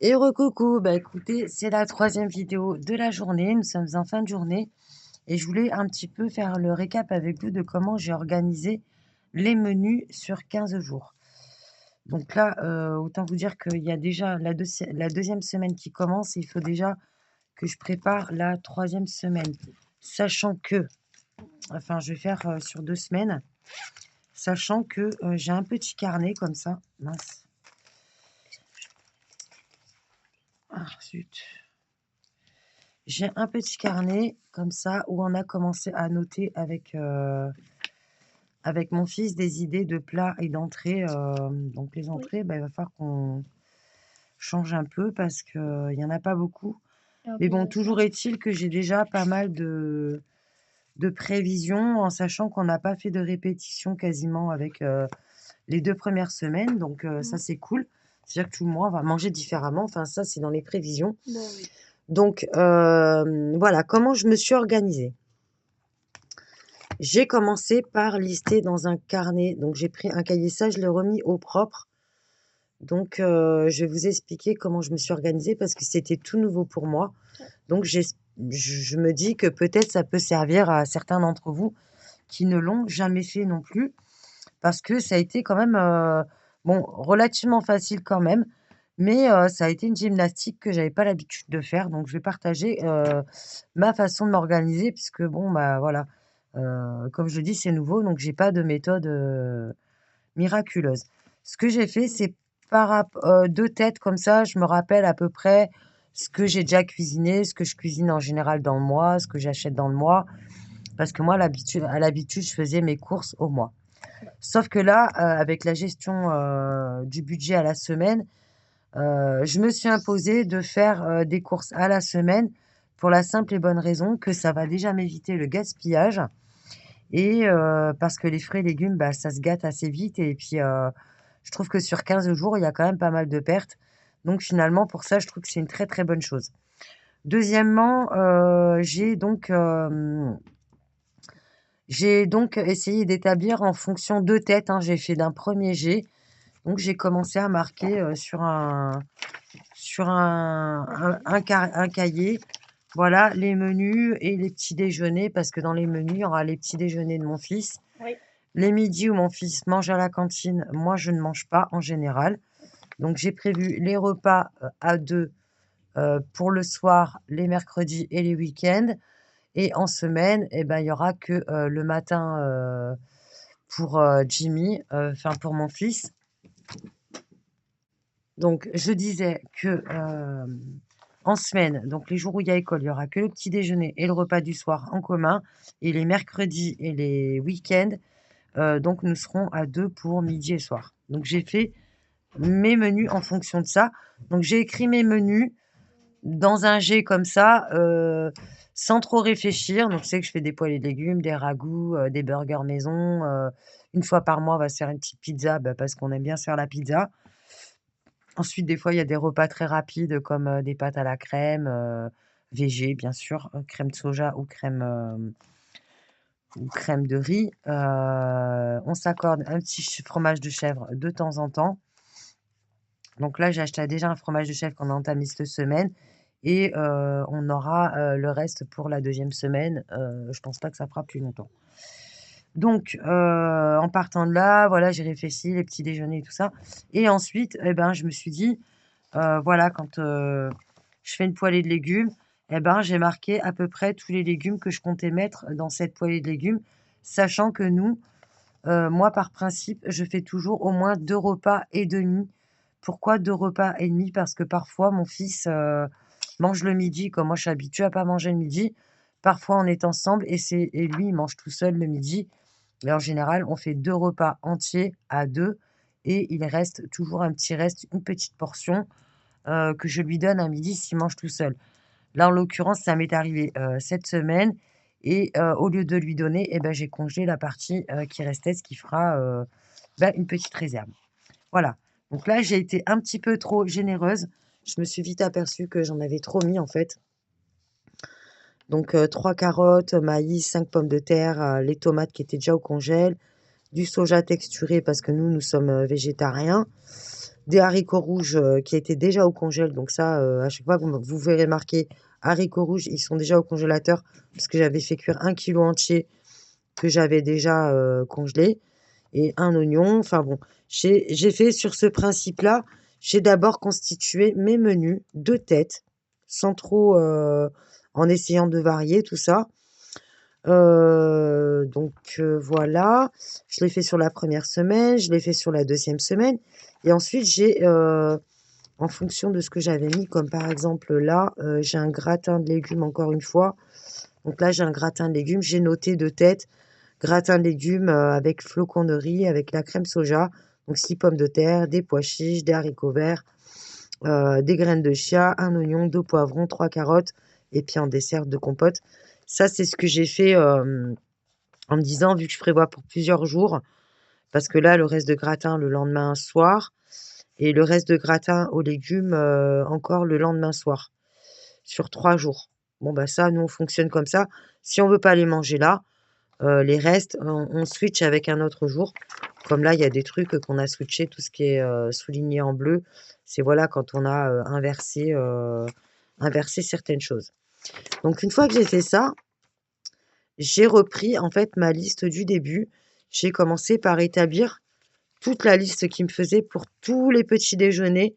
Et recoucou, bah écoutez, c'est la troisième vidéo de la journée. Nous sommes en fin de journée et je voulais un petit peu faire le récap avec vous de comment j'ai organisé les menus sur 15 jours. Donc là, autant vous dire qu'il y a déjà la deuxième semaine qui commence et il faut déjà que je prépare la troisième semaine. Sachant que, enfin, je vais faire sur 2 semaines, sachant que j'ai un petit carnet comme ça. Mince. Ah, zut. J'ai un petit carnet comme ça où on a commencé à noter avec mon fils des idées de plats et d'entrées. Donc les Oui, entrées, bah, il va falloir qu'on change un peu parce qu'il y en a pas beaucoup. un Mais peu bon, ça. toujours est-il que j'ai déjà pas mal de prévisions en sachant qu'on n'a pas fait de répétition quasiment avec les 2 premières semaines. Donc ça, Mmh. c'est cool. C'est-à-dire que tout le mois, on va manger différemment. Enfin, ça, c'est dans les prévisions. Bah, oui. Donc voilà, comment je me suis organisée. J'ai commencé par lister dans un carnet, donc j'ai pris un cahier, ça je l'ai remis au propre. Donc je vais vous expliquer comment je me suis organisée parce que c'était tout nouveau pour moi. Ouais. Donc je me dis que peut-être ça peut servir à certains d'entre vous qui ne l'ont jamais fait non plus, parce que ça a été quand même, bon, relativement facile quand même, mais ça a été une gymnastique que j'avais pas l'habitude de faire. Donc je vais partager, ma façon de m'organiser puisque bon, bah, voilà, comme je le dis, c'est nouveau, donc j'ai pas de méthode, miraculeuse. Ce que j'ai fait, c'est de tête comme ça, je me rappelle à peu près ce que j'ai déjà cuisiné, ce que je cuisine en général dans le mois, ce que j'achète dans le mois, parce que moi, à l'habitude, je faisais mes courses au mois. Ouais. Sauf que là, avec la gestion, du budget à la semaine, je me suis imposée de faire, des courses à la semaine pour la simple et bonne raison que ça va déjà m'éviter le gaspillage et parce que les fruits et légumes, bah, ça se gâte assez vite et puis, je trouve que sur 15 jours, il y a quand même pas mal de pertes. Donc finalement, pour ça, je trouve que c'est une très, très bonne chose. Deuxièmement, j'ai donc essayé d'établir en fonction de tête, hein, j'ai fait d'un premier jet. Donc j'ai commencé à marquer, sur un cahier, voilà, les menus et les petits déjeuners parce que dans les menus, il y aura les petits déjeuners de mon fils. Oui. Les midis où mon fils mange à la cantine, moi je ne mange pas en général. Donc j'ai prévu les repas, à 2, pour le soir, les mercredis et les week-ends et en semaine et ben, il y aura que, le matin, pour, Jimmy, enfin pour mon fils. Donc je disais que, en semaine, donc les jours où il y a école, il y aura que le petit déjeuner et le repas du soir en commun et les mercredis et les week-ends, donc nous serons à 2 pour midi et soir. Donc j'ai fait mes menus en fonction de ça. Donc j'ai écrit mes menus dans un jet comme ça, sans trop réfléchir. Donc, je sais que je fais des poêlées de légumes, des ragoûts, des burgers maison. 1 fois par mois, on va se faire une petite pizza, bah, parce qu'on aime bien se faire la pizza. Ensuite, des fois, il y a des repas très rapides comme, des pâtes à la crème, végé bien sûr, crème de soja ou crème de riz. On s'accorde un petit fromage de chèvre de temps en temps. Donc là, j'ai acheté déjà un fromage de chèvre qu'on a entamé cette semaine et on aura, le reste pour la deuxième semaine. Je pense pas que ça fera plus longtemps. Donc en partant de là, voilà, j'ai réfléchi, les petits déjeuners et tout ça et ensuite et ben, je me suis dit, voilà, quand, je fais une poêlée de légumes et ben, j'ai marqué à peu près tous les légumes que je comptais mettre dans cette poêlée de légumes, sachant que nous, moi, par principe, je fais toujours au moins 2 repas et demi. Pourquoi 2 repas et demi? Parce que parfois mon fils, mange le midi, comme moi je suis habituée à pas manger le midi. Parfois on est ensemble et lui il mange tout seul le midi et en général on fait 2 repas entiers à 2 et il reste toujours un petit reste, une petite portion, que je lui donne à midi s'il mange tout seul. Là, en l'occurrence, ça m'est arrivé, cette semaine et au lieu de lui donner et ben, j'ai congelé la partie, qui restait, ce qui fera, bah, une petite réserve. Voilà. Donc là, j'ai été un petit peu trop généreuse. Je me suis vite aperçue que j'en avais trop mis, en fait. Donc 3 carottes, maïs, 5 pommes de terre, les tomates qui étaient déjà au congèle, du soja texturé parce que nous sommes, végétariens, des haricots rouges, qui étaient déjà au congèle, donc ça, à chaque fois vous verrez marqué haricots rouges, ils sont déjà au congélateur parce que j'avais fait cuire 1 kilo entier que j'avais déjà, congelé et un oignon. Enfin bon, j'ai fait sur ce principe-là. J'ai d'abord constitué mes menus de tête, sans trop, en essayant de varier tout ça. Donc voilà, je l'ai fait sur la première semaine, je l'ai fait sur la deuxième semaine et ensuite j'ai, en fonction de ce que j'avais mis comme par exemple là, j'ai un gratin de légumes encore une fois. Donc là, j'ai un gratin de légumes, j'ai noté de tête gratin de légumes, avec flocons de riz, avec la crème soja, donc 6 pommes de terre, des pois chiches, des haricots verts, des graines de chia, un oignon, 2 poivrons, 3 carottes et puis en dessert 2 compotes. Ça, c'est ce que j'ai fait, en me disant vu que je prévois pour plusieurs jours, parce que là, le reste de gratin le lendemain soir et le reste de gratin aux légumes, encore le lendemain soir, sur 3 jours. Bon, bah, ça, nous, on fonctionne comme ça. Si on veut pas les manger là, les restes, on switch avec un autre jour. Comme là, il y a des trucs, qu'on a switché, tout ce qui est, souligné en bleu, c'est voilà quand on a, inversé certaines choses. Donc une fois que j'ai fait ça, j'ai repris en fait ma liste du début. J'ai commencé par établir toute la liste qu'il me faisait pour tous les petits déjeuners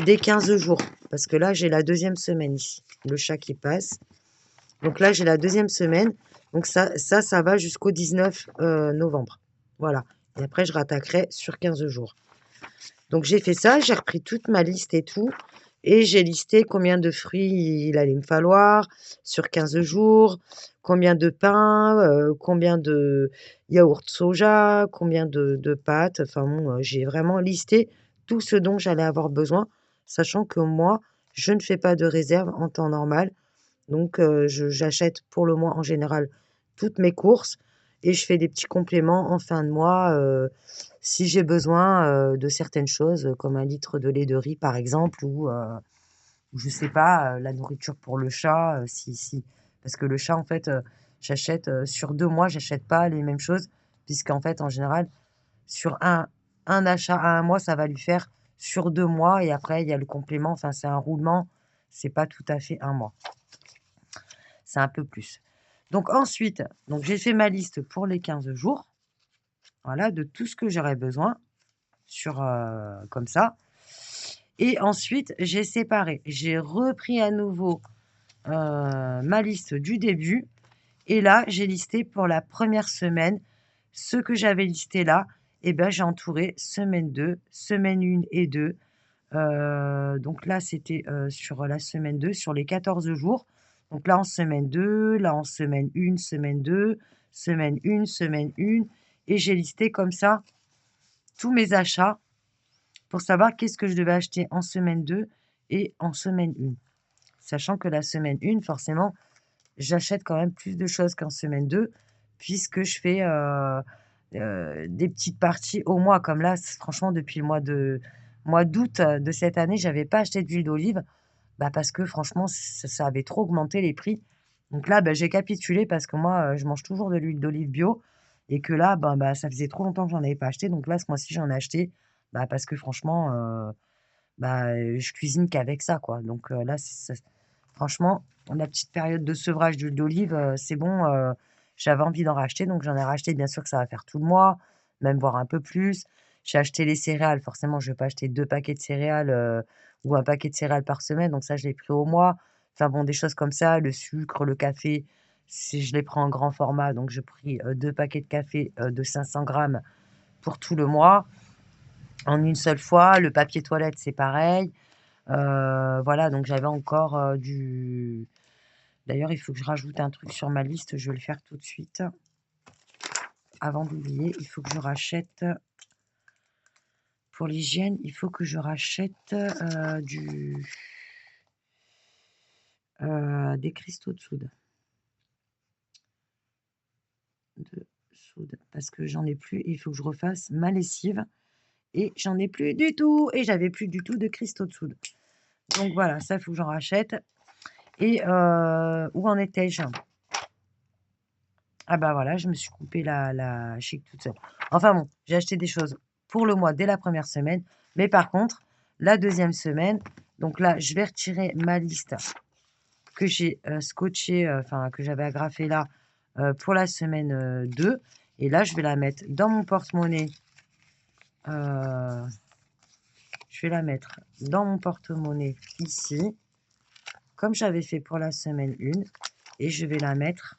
des 15 jours. Parce que là, j'ai la deuxième semaine ici, le chat qui passe. Donc là, j'ai la deuxième semaine. Donc ça va jusqu'au 19 novembre. Voilà. Et après, je rattaquerai sur 15 jours. Donc j'ai fait ça, j'ai repris toute ma liste et tout. Et j'ai listé combien de fruits il allait me falloir sur 15 jours, combien de pain, combien de yaourt soja, combien de pâtes. Enfin bon, j'ai vraiment listé tout ce dont j'allais avoir besoin, sachant que moi, je ne fais pas de réserve en temps normal. Donc j'achète pour le mois en général toutes mes courses et je fais des petits compléments en fin de mois, si j'ai besoin, de certaines choses, comme 1 litre de lait de riz par exemple ou je sais pas, la nourriture pour le chat, si parce que le chat en fait, j'achète, sur 2 mois, j'achète pas les mêmes choses puisqu'en fait en général sur un achat à 1 mois, ça va lui faire sur 2 mois et après il y a le complément, enfin c'est un roulement, c'est pas tout à fait 1 mois. C'est un peu plus. Donc ensuite, donc j'ai fait ma liste pour les 15 jours, voilà, de tout ce que j'aurais besoin sur, comme ça et ensuite j'ai séparé. J'ai repris à nouveau, ma liste du début et là, j'ai listé pour la première semaine ce que j'avais listé là et ben, j'ai entouré semaine 2, semaine 1 et 2. Donc là, c'était, sur la semaine 2, sur les 14 jours. Donc là, en semaine 2, là, en semaine 1, semaine 2, semaine 1, semaine 1 et j'ai listé comme ça tous mes achats pour savoir qu'est-ce que je devais acheter en semaine 2 et en semaine 1. Sachant que la semaine 1, forcément, j'achète quand même plus de choses qu'en semaine 2 puisque je fais, des petites parties au mois. Comme là, franchement, depuis le mois d'août, de cette année, j'avais pas acheté d'huile d'olive, bah, parce que franchement, ça avait trop augmenté les prix. Donc là, bah, j'ai capitulé parce que moi, je mange toujours de l'huile d'olive bio et que là, ben, bah, ça faisait trop longtemps que j'en avais pas acheté. Donc là, ce mois-ci, j'en ai acheté, bah, parce que franchement, bah, je cuisine qu'avec ça, quoi. Donc là, franchement, la petite période de sevrage d'huile d'olive, c'est bon, j'avais envie d'en racheter, donc j'en ai racheté. Bien sûr que ça va faire tout le mois, même voire un peu plus. J'ai acheté les céréales, forcément, je vais pas acheter 2 paquets de céréales, ou 1 paquet de céréales par semaine, donc ça, je l'ai pris au mois. Enfin bon, des choses comme ça, le sucre, le café, si je les prends en grand format, donc j'ai pris, 2 paquets de café, de 500 grammes pour tout le mois, en une seule fois. Le papier toilette, c'est pareil. Voilà, donc j'avais encore, du d'ailleurs, il faut que je rajoute un truc sur ma liste, je vais le faire tout de suite. Avant d'oublier, il faut que je rachète pour l'hygiène, il faut que je rachète, des cristaux de soude. De soude, parce que j'en ai plus et il faut que je refasse ma lessive et j'en ai plus du tout et j'avais plus du tout de cristaux de soude. Donc voilà, ça, il faut que j'en rachète et où en étais-je? Ah bah voilà, je me suis coupé la chic toute seule. Enfin bon, j'ai acheté des choses pour le mois dès la première semaine, mais par contre, la deuxième semaine. Donc là, je vais retirer ma liste que j'ai scotchée, enfin que j'avais agrafée là pour la semaine 2. Et là, je vais la mettre dans mon porte-monnaie. Je vais la mettre dans mon porte-monnaie ici, comme j'avais fait pour la semaine 1. Et je vais la mettre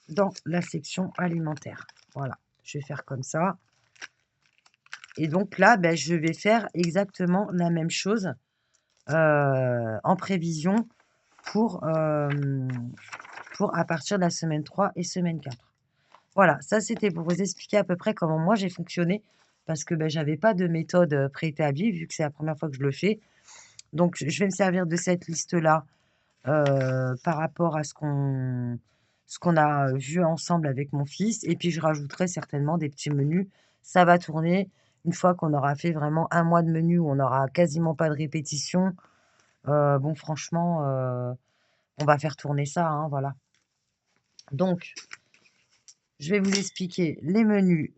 dans la section alimentaire. Voilà, je vais faire comme ça. Et donc là, ben, je vais faire exactement la même chose en prévision pour, à partir de la semaine 3 et semaine 4. Voilà, ça c'était pour vous expliquer à peu près comment moi j'ai fonctionné parce que ben, j'avais pas de méthode préétablie vu que c'est la première fois que je le fais. Donc je vais me servir de cette liste-là par rapport à ce qu'on a vu ensemble avec mon fils. Et puis je rajouterai certainement des petits menus. Ça va tourner une fois qu'on aura fait vraiment un mois de menu où on n'aura quasiment pas de répétition. Bon, franchement, on va faire tourner ça, hein, voilà. Donc, je vais vous expliquer les menus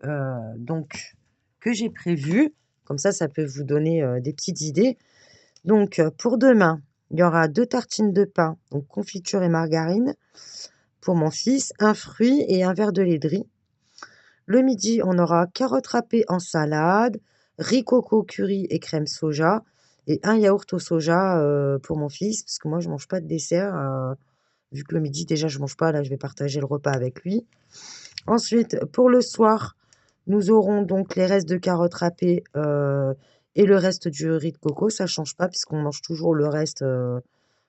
donc, que j'ai prévus. Comme ça peut vous donner des petites idées. Donc, pour demain, il y aura 2 tartines de pain, donc confiture et margarine, pour mon fils, un fruit et un verre de lait de riz. Le midi, on aura carottes râpées en salade, riz coco curry et crème soja, et un yaourt au soja pour mon fils, parce que moi, je mange pas de dessert. Vu que le midi, déjà, je mange pas, là, je vais partager le repas avec lui. Ensuite, pour le soir, nous aurons donc les restes de carottes râpées et le reste du riz de coco. Ça change pas, puisqu'on mange toujours le reste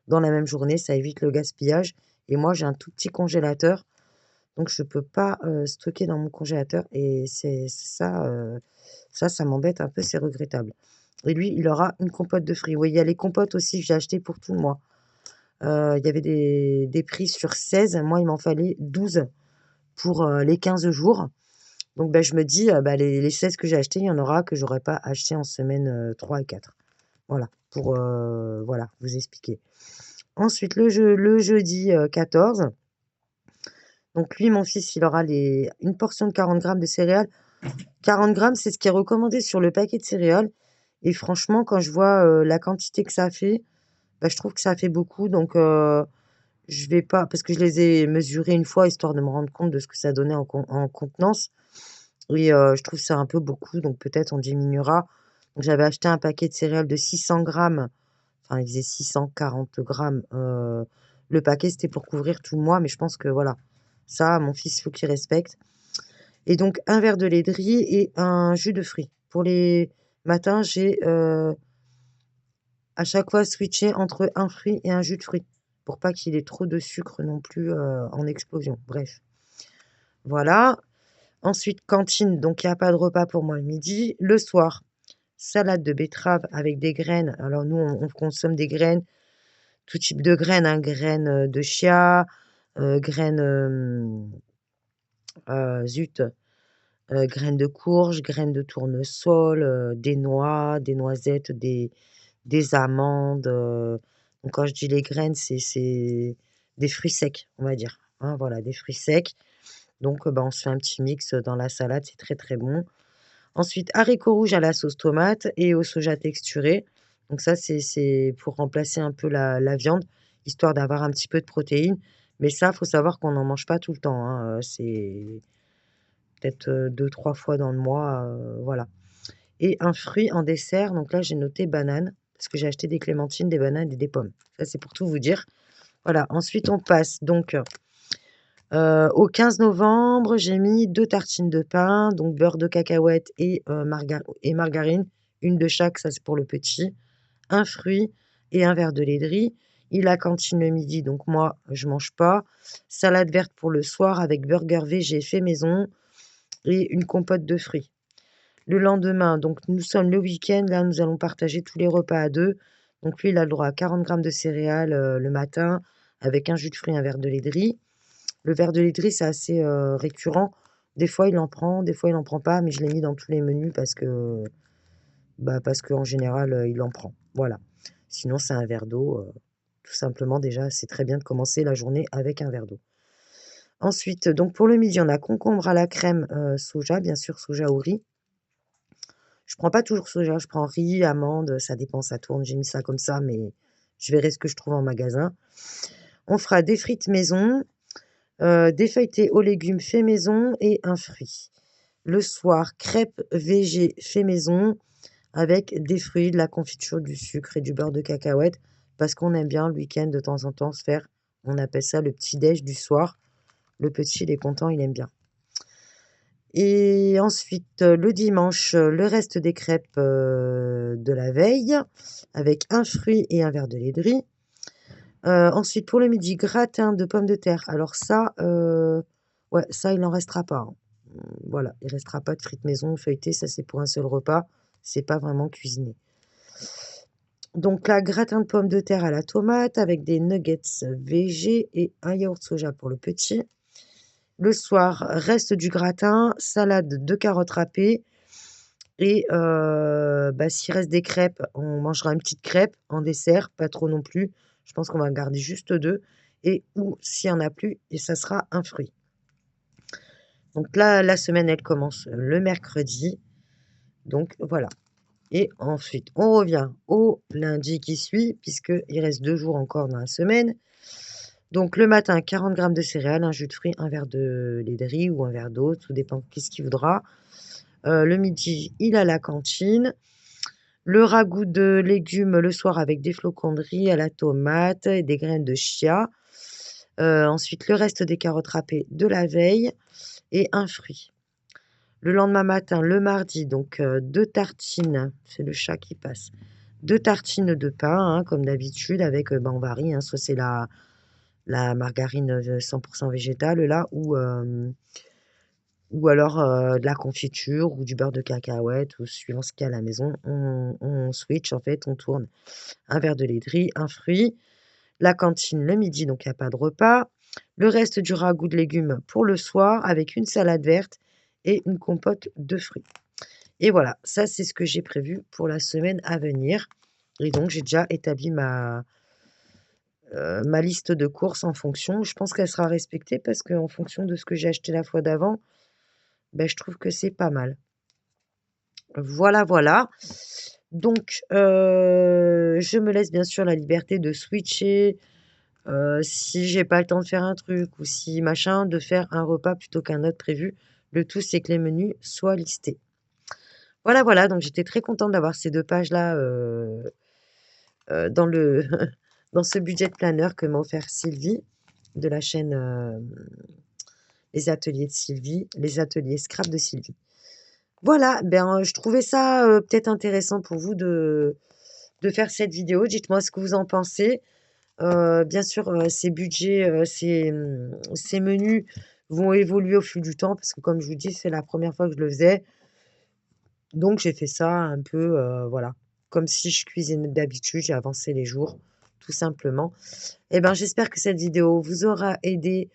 dans la même journée. Ça évite le gaspillage. Et moi, j'ai un tout petit congélateur, donc je peux pas stocker dans mon congélateur. Et c'est ça, ça m'embête un peu, c'est regrettable. Et lui, il aura une compote de fruits. Oui, il y a les compotes aussi que j'ai achetées pour tout le mois. Il y avait des prix sur 16. Moi, il m'en fallait 12 pour les 15 jours. Donc, bah, je me dis, bah, les 16 que j'ai achetés, il y en aura que j'aurais pas acheté en semaine 3 et 4. Voilà, pour voilà, vous expliquer. Ensuite, le jeudi 14, donc lui, mon fils, il aura une portion de 40 grammes de céréales. 40 grammes, c'est ce qui est recommandé sur le paquet de céréales. Et franchement, quand je vois la quantité que ça fait, bah, je trouve que ça fait beaucoup. Donc, je vais pas, parce que je les ai mesurés une fois, histoire de me rendre compte de ce que ça donnait en contenance. Et je trouve ça un peu beaucoup, donc peut-être on diminuera. Donc, j'avais acheté un paquet de céréales de 600 grammes. Enfin, il faisait 640 grammes. Le paquet, c'était pour couvrir tout le mois, mais je pense que voilà, ça, mon fils, il faut qu'il respecte. Et donc, un verre de lait de riz et un jus de fruits. Pour les matins, j'ai à chaque fois switché entre un fruit et un jus de fruits pour pas qu'il ait trop de sucre non plus en explosion. Bref, voilà. Ensuite, cantine, donc il n'y a pas de repas pour moi le midi. Le soir, salade de betterave avec des graines. Alors nous, on consomme des graines, tout type de graines, hein, graines de chia, graines, zut, graines de courge, graines de tournesol, des noix, des noisettes, des amandes. Donc quand je dis les graines, c'est des fruits secs, on va dire. Hein, voilà, des fruits secs. Donc bah, on se fait un petit mix dans la salade, c'est très très bon. Ensuite, haricots rouges à la sauce tomate et au soja texturé. Donc ça, c'est pour remplacer un peu la viande, histoire d'avoir un petit peu de protéines. Mais ça, faut savoir qu'on n'en mange pas tout le temps, hein. C'est peut-être 2-3 fois dans le mois, voilà. Et un fruit en dessert, donc là, j'ai noté banane, parce que j'ai acheté des clémentines, des bananes et des pommes. Ça, c'est pour tout vous dire. Voilà, ensuite on passe donc au 15 novembre, j'ai mis 2 tartines de pain, donc beurre de cacahuète et margarine, une de chaque, ça c'est pour le petit, un fruit et un verre de lait de riz. Et la cantine le midi, donc moi je mange pas. Salade verte pour le soir avec burger végé fait maison et une compote de fruits. Le lendemain, donc nous sommes le week-end, là nous allons partager tous les repas à 2. Donc lui, il a le droit à 40 grammes de céréales le matin avec un jus de fruits et un verre de lait de riz. Le verre de lait de riz, c'est assez récurrent. Des fois, il en prend, des fois, il en prend pas, mais je l'ai mis dans tous les menus parce qu'en général, il en prend. Voilà. Sinon, c'est un verre d'eau. Tout simplement, déjà, c'est très bien de commencer la journée avec un verre d'eau. Ensuite, donc pour le midi, on a concombre à la crème soja, bien sûr, soja au riz. Je prends pas toujours soja, je prends riz, amandes, ça dépend, ça tourne. J'ai mis ça comme ça, mais je verrai ce que je trouve en magasin. On fera des frites maison, des feuilletés aux légumes faits maison et un fruit. Le soir, crêpes végé fait maison avec des fruits, de la confiture, du sucre et du beurre de cacahuète parce qu'on aime bien le week-end de temps en temps se faire, on appelle ça le petit déj du soir. Le petit, il est content, il aime bien. Et ensuite, le dimanche, le reste des crêpes de la veille avec un fruit et un verre de lait de riz. Ensuite, pour le midi, gratin de pommes de terre. Alors ça, ouais, ça, il n'en restera pas, hein. Voilà, il restera pas de frites maison feuilletées, ça c'est pour un seul repas, c'est pas vraiment cuisiné. Donc là, gratin de pommes de terre à la tomate avec des nuggets végé et un yaourt soja pour le petit. Le soir, reste du gratin, salade de carottes râpées et s'il reste des crêpes, on mangera une petite crêpe en dessert, pas trop non plus. Je pense qu'on va garder juste 2 et ou s'il y en a plus et ça sera un fruit. Donc là, la semaine, elle commence le mercredi, donc voilà. Et ensuite, on revient au lundi qui suit puisqu'il reste 2 jours encore dans la semaine. Donc le matin, 40 grammes de céréales, un jus de fruits, un verre de lait de riz ou un verre d'eau, tout dépend qu'est-ce qu'il voudra. Le midi, il a la cantine. Le ragoût de légumes le soir avec des flocons de riz à la tomate et des graines de chia. Ensuite, le reste des carottes râpées de la veille et un fruit. Le lendemain matin, le mardi, donc 2 tartines, c'est le chat qui passe. 2 tartines de pain, hein, comme d'habitude, avec, on varie, hein, soit c'est la margarine 100% végétale là, ou alors de la confiture ou du beurre de cacahuète, ou suivant ce qu'il y a à la maison. On switch en fait, on tourne. Un verre de lait de riz, un fruit. La cantine le midi, donc il y a pas de repas. Le reste du ragoût de légumes pour le soir avec une salade verte et une compote de fruits. Et voilà, ça c'est ce que j'ai prévu pour la semaine à venir. Et donc j'ai déjà établi ma liste de courses en fonction. Je pense qu'elle sera respectée parce qu'en fonction de ce que j'ai acheté la fois d'avant, je trouve que c'est pas mal. Voilà, voilà. Donc je me laisse bien sûr la liberté de switcher, si j'ai pas le temps de faire un truc ou si machin, de faire un repas plutôt qu'un autre prévu. Le tout, c'est que les menus soient listés. Voilà, voilà, donc j'étais très contente d'avoir ces 2 pages-là, dans le dans ce budget planner que m'a offert Sylvie de la chaîne, Les Ateliers de Sylvie, les ateliers scrap de Sylvie. Voilà, je trouvais ça, peut-être intéressant pour vous de faire cette vidéo. Dites-moi ce que vous en pensez. Bien sûr, ces budgets, ces menus vont évoluer au fil du temps parce que comme je vous dis, c'est la première fois que je le faisais. Donc j'ai fait ça un peu, voilà, comme si je cuisinais d'habitude, j'ai avancé les jours, tout simplement. J'espère que cette vidéo vous aura aidé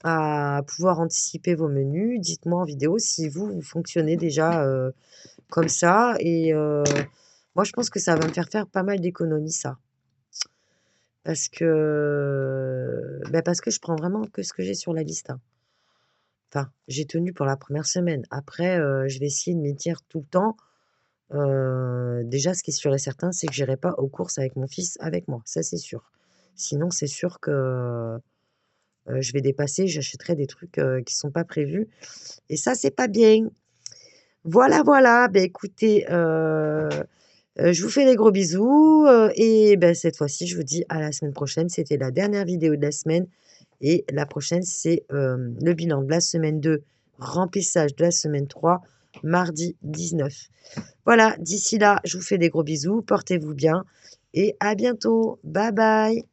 à pouvoir anticiper vos menus. Dites-moi en vidéo si vous fonctionnez déjà, comme ça et moi je pense que ça va me faire pas mal d'économies ça. Parce que je prends vraiment que ce que j'ai sur la liste, hein. Enfin, j'ai tenu pour la première semaine. Après, je vais essayer de m'y tenir tout le temps. Déjà, ce qui est sûr et certain, c'est que j'irai pas aux courses avec mon fils avec moi, ça c'est sûr. Sinon, c'est sûr que, je vais dépasser, j'achèterai des trucs, qui sont pas prévus et ça, c'est pas bien. Voilà, voilà, écoutez, je vous fais des gros bisous, et cette fois-ci, je vous dis à la semaine prochaine. C'était la dernière vidéo de la semaine et la prochaine, c'est, le bilan de la semaine 2, remplissage de la semaine 3, mardi 19. Voilà, d'ici là, je vous fais des gros bisous, portez-vous bien et à bientôt. Bye bye.